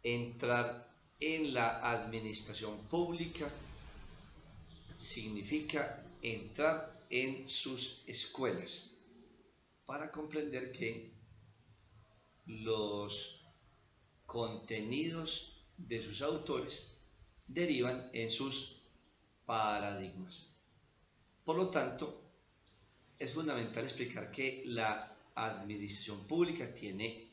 Entrar en la administración pública significa entrar en sus escuelas para comprender que los contenidos de sus autores derivan en sus paradigmas. Por lo tanto, es fundamental explicar que la administración pública tiene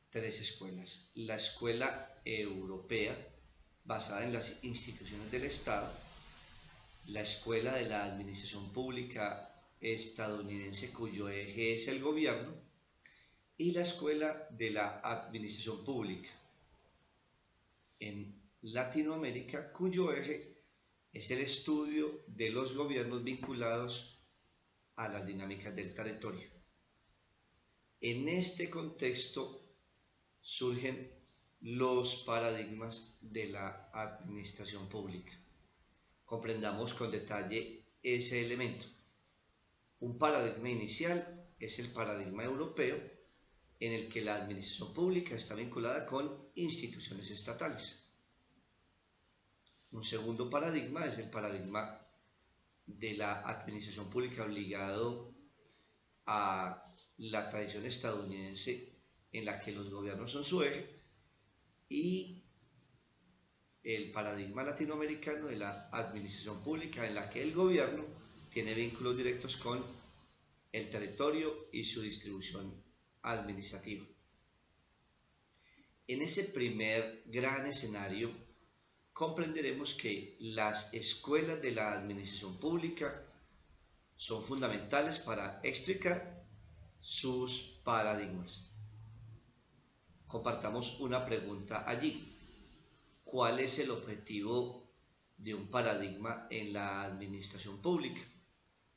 tres escuelas. La escuela europea, basada en las instituciones del Estado, la escuela de la administración pública estadounidense, cuyo eje es el gobierno, y la escuela de la administración pública en Latinoamérica, cuyo eje es el estudio de los gobiernos vinculados a las dinámicas del territorio. En este contexto surgen los paradigmas de la administración pública. Comprendamos con detalle ese elemento. Un paradigma inicial es el paradigma europeo, en el que la administración pública está vinculada con instituciones estatales. Un segundo paradigma es el paradigma de la administración pública obligado a la tradición estadounidense, en la que los gobiernos son su eje, y el paradigma latinoamericano de la administración pública, en la que el gobierno tiene vínculos directos con el territorio y su distribución administrativa. En ese primer gran escenario, comprenderemos que las escuelas de la administración pública son fundamentales para explicar sus paradigmas. Compartamos una pregunta allí. ¿Cuál es el objetivo de un paradigma en la administración pública?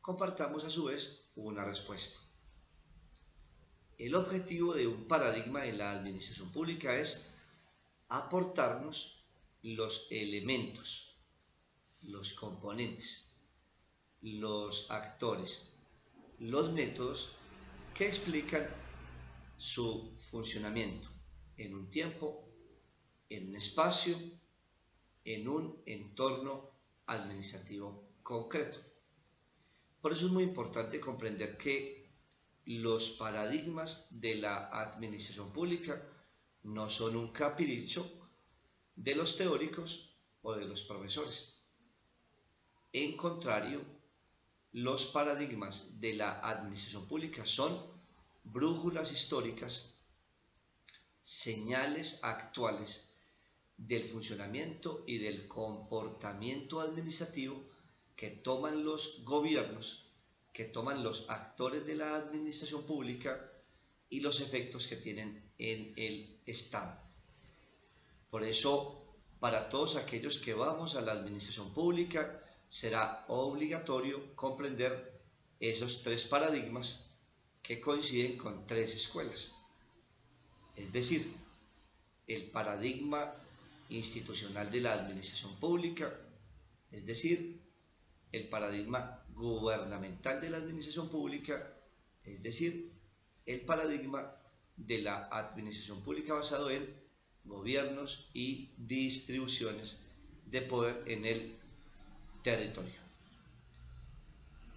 Compartamos a su vez una respuesta. El objetivo de un paradigma en la administración pública es aportarnos los elementos, los componentes, los actores, los métodos que explican su funcionamiento en un tiempo, en un espacio, en un entorno administrativo concreto. Por eso es muy importante comprender que los paradigmas de la administración pública no son un capricho de los teóricos o de los profesores. En contrario, los paradigmas de la administración pública son brújulas históricas, señales actuales del funcionamiento y del comportamiento administrativo que toman los gobiernos, que toman los actores de la administración pública y los efectos que tienen en el Estado. Por eso, para todos aquellos que vamos a la administración pública, será obligatorio comprender esos tres paradigmas que coinciden con tres escuelas. Es decir, el paradigma institucional de la administración pública, es decir, el paradigma gubernamental de la administración pública, es decir, el paradigma de la administración pública basado en gobiernos y distribuciones de poder en el territorio.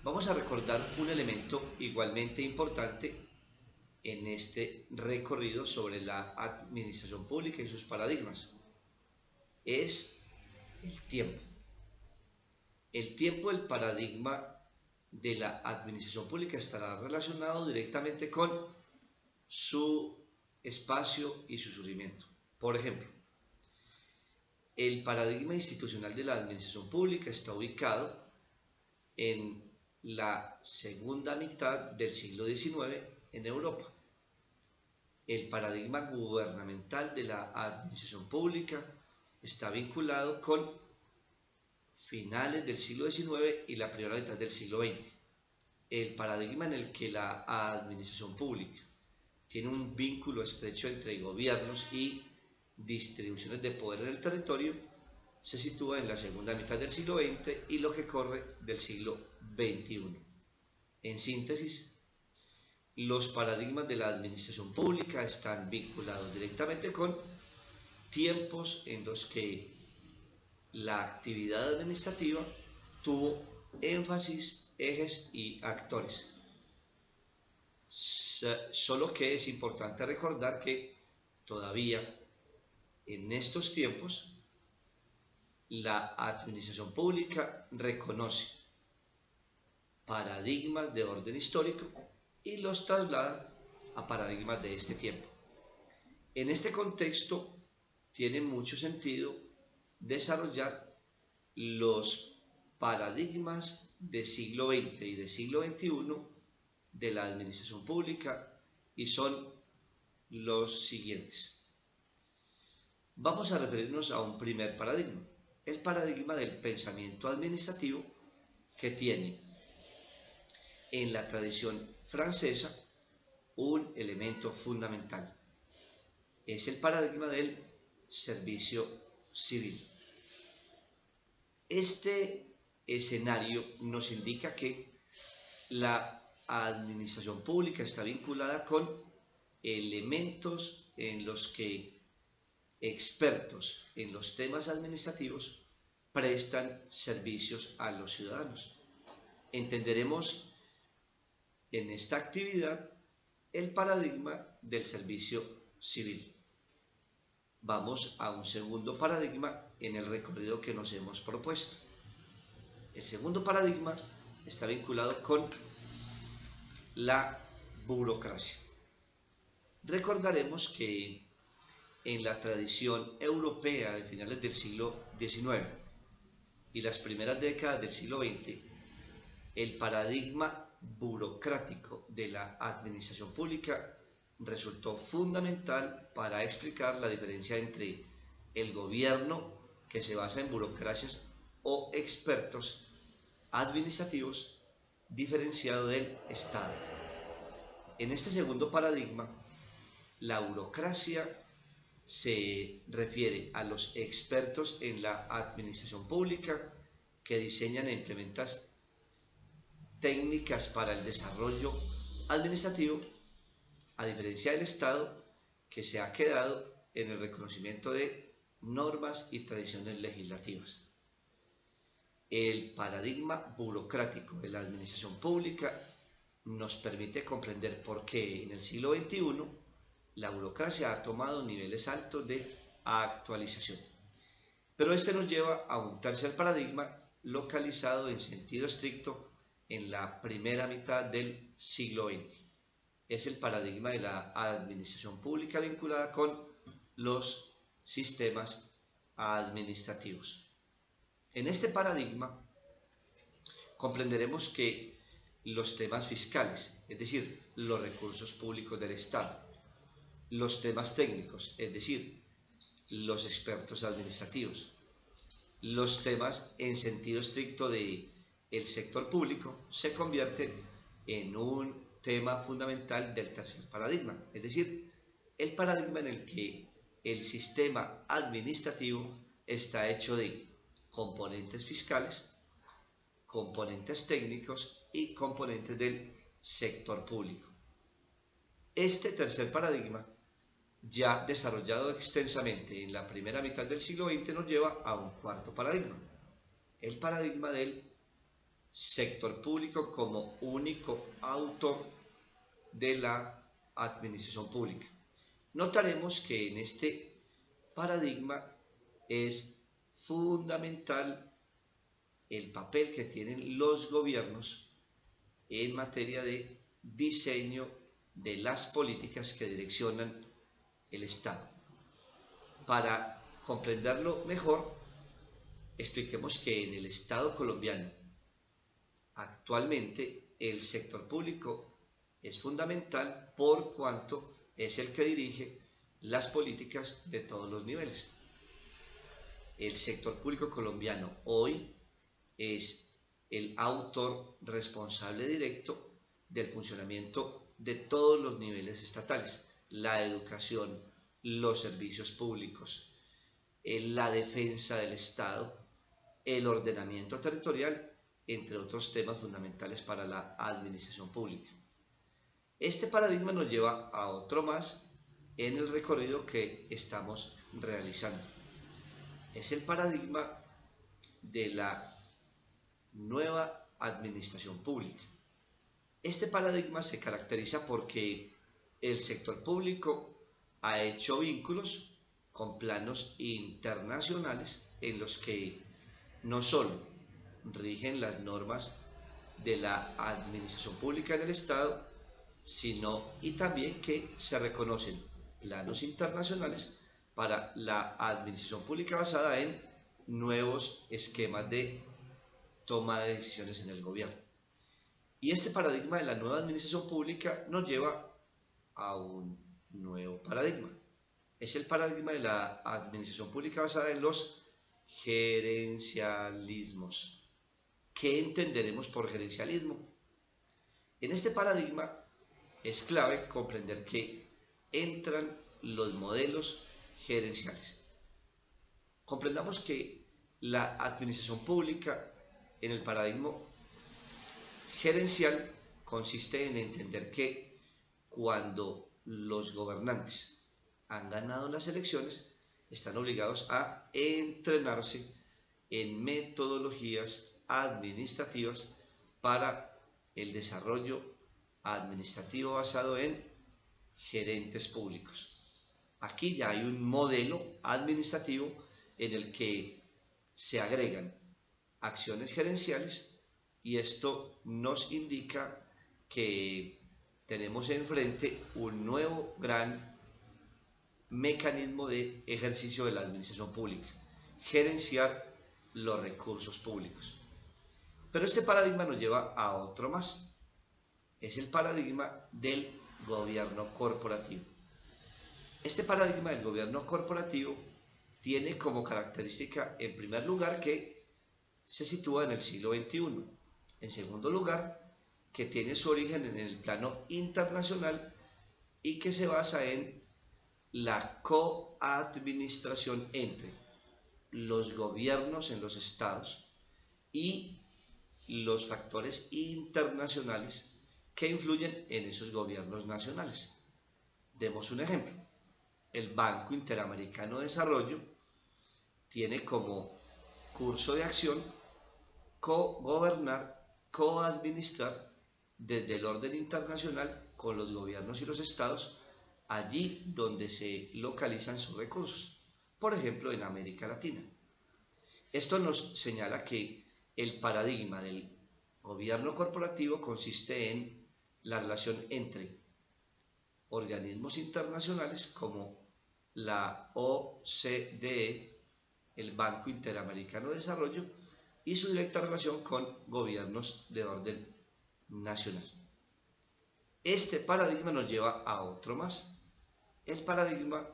Vamos a recordar un elemento igualmente importante en este recorrido sobre la administración pública y sus paradigmas. Es el tiempo. El tiempo del paradigma de la administración pública estará relacionado directamente con su espacio y su surgimiento. Por ejemplo, el paradigma institucional de la administración pública está ubicado en la segunda mitad del siglo XIX en Europa. El paradigma gubernamental de la administración pública está vinculado con finales del siglo XIX y la primera mitad del siglo XX. El paradigma en el que la administración pública tiene un vínculo estrecho entre gobiernos y distribuciones de poder en el territorio se sitúa en la segunda mitad del siglo XX y lo que corre del siglo XXI. En síntesis, los paradigmas de la administración pública están vinculados directamente con tiempos en los que la actividad administrativa tuvo énfasis, ejes y actores. Solo que es importante recordar que todavía en estos tiempos la administración pública reconoce paradigmas de orden histórico y los traslada a paradigmas de este tiempo. En este contexto tiene mucho sentido desarrollar los paradigmas del siglo XX y del siglo XXI de la administración pública, y son los siguientes. Vamos a referirnos a un primer paradigma, el paradigma del pensamiento administrativo, que tiene en la tradición francesa un elemento fundamental. Es el paradigma del servicio civil. Este escenario nos indica que la administración pública está vinculada con elementos en los que expertos en los temas administrativos prestan servicios a los ciudadanos. Entenderemos en esta actividad el paradigma del servicio civil. Vamos a un segundo paradigma en el recorrido que nos hemos propuesto. El segundo paradigma está vinculado con la burocracia. Recordaremos que en la tradición europea de finales del siglo XIX y las primeras décadas del siglo XX, el paradigma burocrático de la administración pública resultó fundamental para explicar la diferencia entre el gobierno, que se basa en burocracias o expertos administrativos, diferenciado del Estado. En este segundo paradigma, la burocracia se refiere a los expertos en la administración pública que diseñan e implementan técnicas para el desarrollo administrativo, a diferencia del Estado, que se ha quedado en el reconocimiento de normas y tradiciones legislativas. El paradigma burocrático de la administración pública nos permite comprender por qué en el siglo XXI la burocracia ha tomado niveles altos de actualización. Pero este nos lleva a un tercer paradigma localizado en sentido estricto en la primera mitad del siglo XX. Es el paradigma de la administración pública vinculada con los sistemas administrativos. En este paradigma comprenderemos que los temas fiscales, es decir, los recursos públicos del Estado, los temas técnicos, es decir, los expertos administrativos, los temas en sentido estricto del sector público, se convierten en un tema fundamental del tercer paradigma, es decir, el paradigma en el que el sistema administrativo está hecho de componentes fiscales, componentes técnicos y componentes del sector público. Este tercer paradigma, ya desarrollado extensamente en la primera mitad del siglo XX, nos lleva a un cuarto paradigma, el paradigma del sector público como único autor de la administración pública. Notaremos que en este paradigma es fundamental el papel que tienen los gobiernos en materia de diseño de las políticas que direccionan el Estado. Para comprenderlo mejor, expliquemos que en el Estado colombiano actualmente el sector público es fundamental por cuanto es el que dirige las políticas de todos los niveles. El sector público colombiano hoy es el autor responsable directo del funcionamiento de todos los niveles estatales: la educación, los servicios públicos, la defensa del Estado, el ordenamiento territorial, entre otros temas fundamentales para la administración pública. Este paradigma nos lleva a otro más, en el recorrido que estamos realizando. Es el paradigma de la nueva administración pública. Este paradigma se caracteriza porque el sector público ha hecho vínculos con planos internacionales en los que no solo rigen las normas de la administración pública en el Estado, sino y también que se reconocen planos internacionales para la administración pública basada en nuevos esquemas de toma de decisiones en el gobierno. Y este paradigma de la nueva administración pública nos lleva a un nuevo paradigma. Es el paradigma de la administración pública basada en los gerencialismos. ¿Qué entenderemos por gerencialismo? En este paradigma es clave comprender que entran los modelos gerenciales. Comprendamos que la administración pública en el paradigma gerencial consiste en entender que cuando los gobernantes han ganado las elecciones, están obligados a entrenarse en metodologías administrativas para el desarrollo administrativo basado en gerentes públicos. Aquí ya hay un modelo administrativo en el que se agregan acciones gerenciales y esto nos indica que tenemos enfrente un nuevo gran mecanismo de ejercicio de la administración pública, gerenciar los recursos públicos. Pero este paradigma nos lleva a otro más, es el paradigma del gobierno corporativo. Este paradigma del gobierno corporativo tiene como característica, en primer lugar, que se sitúa en el siglo XXI. En segundo lugar, que tiene su origen en el plano internacional y que se basa en la coadministración entre los gobiernos en los estados y los factores internacionales que influyen en esos gobiernos nacionales. Demos un ejemplo. El Banco Interamericano de Desarrollo tiene como curso de acción co-gobernar, co-administrar desde el orden internacional con los gobiernos y los estados allí donde se localizan sus recursos, por ejemplo en América Latina. Esto nos señala que el paradigma del gobierno corporativo consiste en la relación entre organismos internacionales como la OCDE, el Banco Interamericano de Desarrollo, y su directa relación con gobiernos de orden nacional. Este paradigma nos lleva a otro más, el paradigma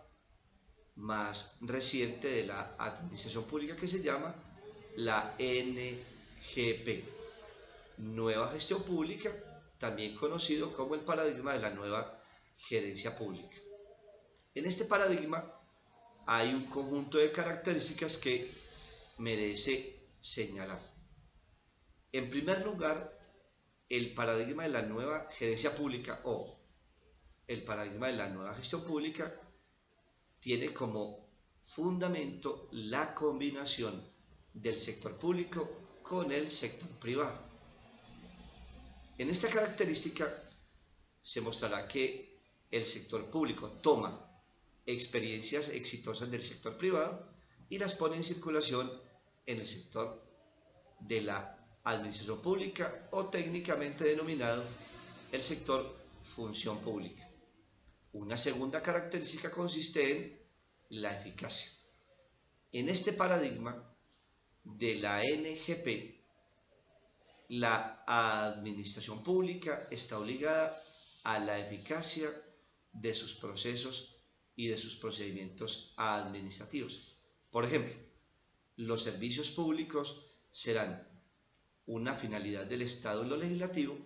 más reciente de la administración pública que se llama la NGP, Nueva Gestión Pública, también conocido como el paradigma de la nueva gerencia pública. En este paradigma hay un conjunto de características que merece señalar. En primer lugar, el paradigma de la nueva gerencia pública o el paradigma de la nueva gestión pública tiene como fundamento la combinación del sector público con el sector privado. En esta característica se mostrará que el sector público toma experiencias exitosas del sector privado y las pone en circulación en el sector de la administración pública o técnicamente denominado el sector función pública. Una segunda característica consiste en la eficacia. En este paradigma de la NGP, la administración pública está obligada a la eficacia de sus procesos y de sus procedimientos administrativos. Por ejemplo, los servicios públicos serán una finalidad del Estado en lo legislativo,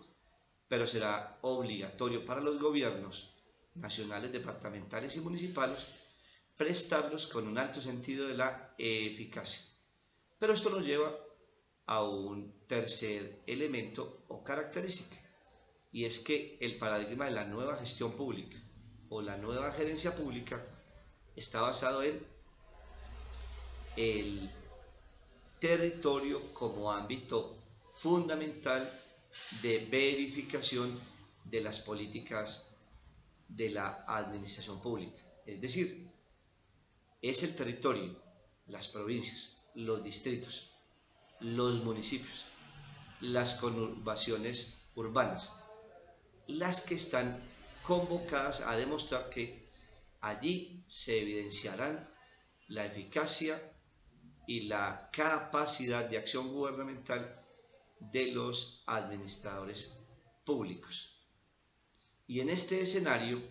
pero será obligatorio para los gobiernos nacionales, departamentales y municipales prestarlos con un alto sentido de la eficacia. Pero esto nos lleva a un tercer elemento o característica, y es que el paradigma de la nueva gestión pública o la nueva gerencia pública está basado en el territorio como ámbito fundamental de verificación de las políticas de la administración pública. Es decir, es el territorio, las provincias, los distritos, los municipios, las conurbaciones urbanas, las que están convocadas a demostrar que allí se evidenciarán la eficacia y la capacidad de acción gubernamental de los administradores públicos. Y en este escenario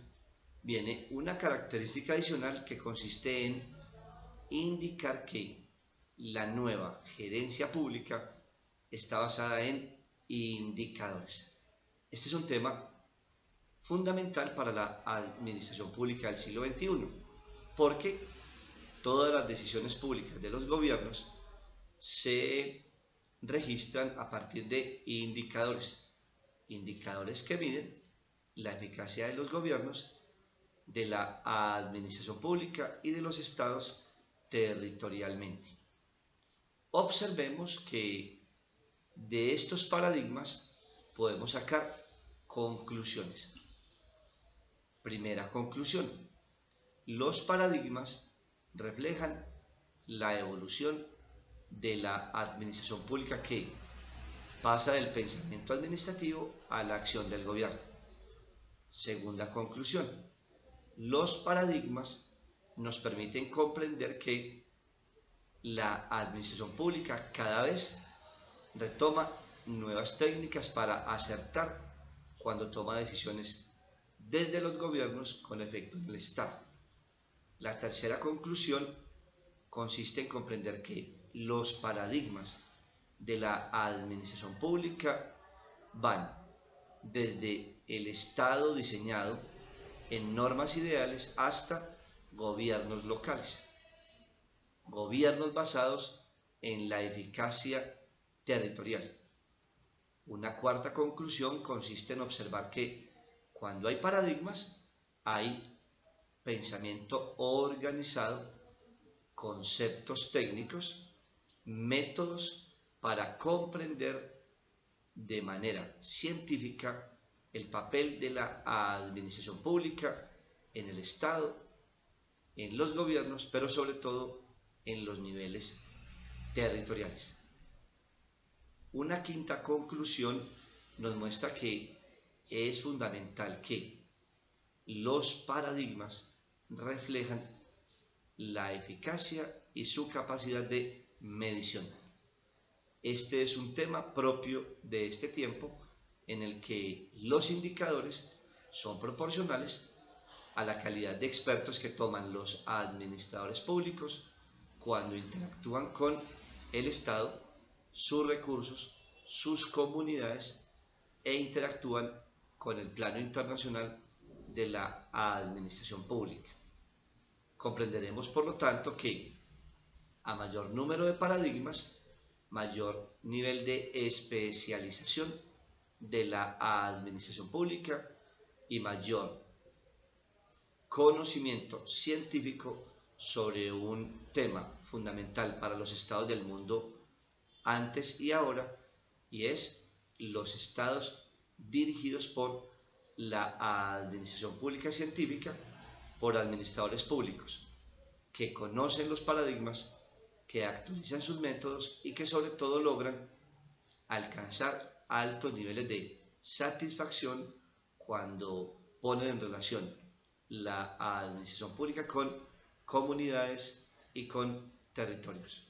viene una característica adicional que consiste en indicar que la nueva gerencia pública está basada en indicadores. Este es un tema fundamental para la administración pública del siglo XXI, porque todas las decisiones públicas de los gobiernos se registran a partir de indicadores que miden la eficacia de los gobiernos, de la administración pública y de los estados territorialmente. Observemos que de estos paradigmas podemos sacar conclusiones. Primera conclusión: los paradigmas reflejan la evolución de la administración pública que pasa del pensamiento administrativo a la acción del gobierno. Segunda conclusión: los paradigmas nos permiten comprender que la administración pública cada vez retoma nuevas técnicas para acertar cuando toma decisiones desde los gobiernos con efecto en el Estado. La tercera conclusión consiste en comprender que los paradigmas de la administración pública van desde el Estado diseñado en normas ideales hasta gobiernos locales, gobiernos basados en la eficacia territorial. Una cuarta conclusión consiste en observar que cuando hay paradigmas, hay pensamiento organizado, conceptos técnicos, métodos para comprender de manera científica el papel de la administración pública en el Estado, en los gobiernos, pero sobre todo en los niveles territoriales. Una quinta conclusión nos muestra que es fundamental que los paradigmas reflejan la eficacia y su capacidad de medición. Este es un tema propio de este tiempo en el que los indicadores son proporcionales a la calidad de expertos que toman los administradores públicos cuando interactúan con el Estado, sus recursos, sus comunidades e interactúan con el plano internacional de la administración pública. Comprenderemos, por lo tanto, que a mayor número de paradigmas, mayor nivel de especialización de la administración pública y mayor conocimiento científico sobre un tema fundamental para los estados del mundo antes y ahora, y es los estados dirigidos por la administración pública científica, por administradores públicos que conocen los paradigmas, que actualizan sus métodos y que sobre todo logran alcanzar altos niveles de satisfacción cuando ponen en relación la administración pública con comunidades y con territorios.